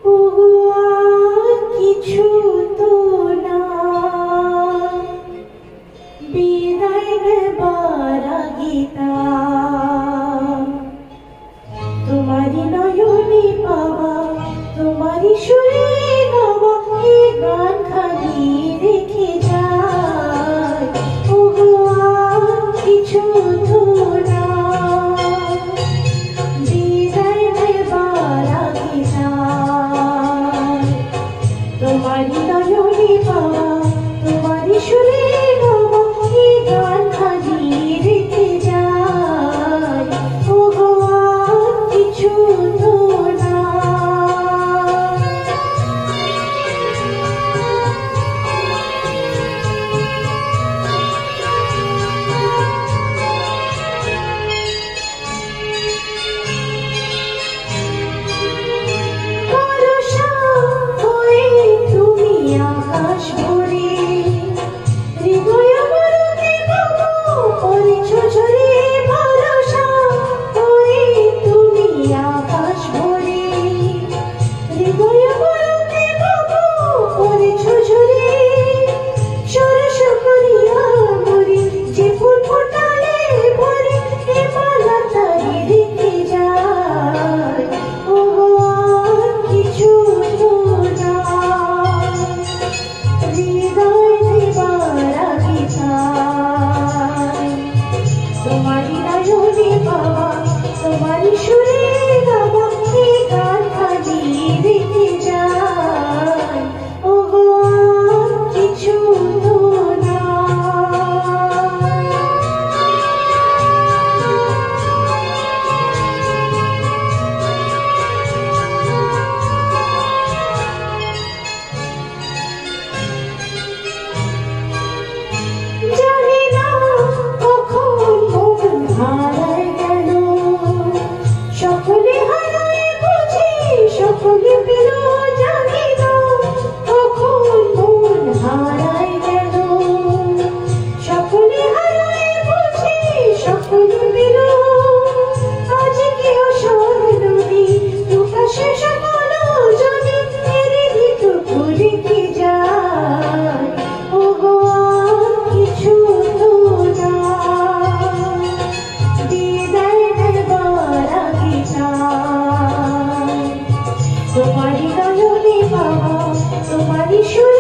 ওগো আর কিছু তো না, বিদায় নেবার আগে তোমারি নয়নে পাওয়া, তোমারি সুরে গাওয়া এই গান খালি রেখে যায়। ওগো আর কিছু তো না, বিদায় নেবার আগে তোমারি নয়নে পাওয়া, তোমারি সুরে গাওয়া এই গান খালি রেখে যায়। ওগো আর কিছু তো না। আকাশ ভরে হৃদয় মরতে বাবু পড়েছ ঝরে, ভরসা হয়ে তুমি আকাশ ভরে হৃদয় মরতে বাবু পড়েছ ঝরে। সরস করিয়া মরি যে ফুল ফোটালে ভরে এ মালা তাই রেখে যায়। ওগো আর কিছু তো না, হৃদয় দেবার আগে তোমারি নয়নে পাওয়া, তোমারি সুরে গাওয়া এই গান খালি রেখে যায়। ওগো আর কিছু তো না। জানি না কখন মন হারায় গেল, সকলে হারায় বুঝি সকলে পেল। জানি না কখন মন হারায় গেল, সকলে হারায় বুঝি সকলে পেল। আজ কেউ স্বর্ণবী প্রকাশে সকল জনে এরই ভিটুকু রেখে যায়। ওগো আর কিছু তো না, বিদায় নেবার আগে তোমারি নয়নে পাওয়া, তোমারি সুরে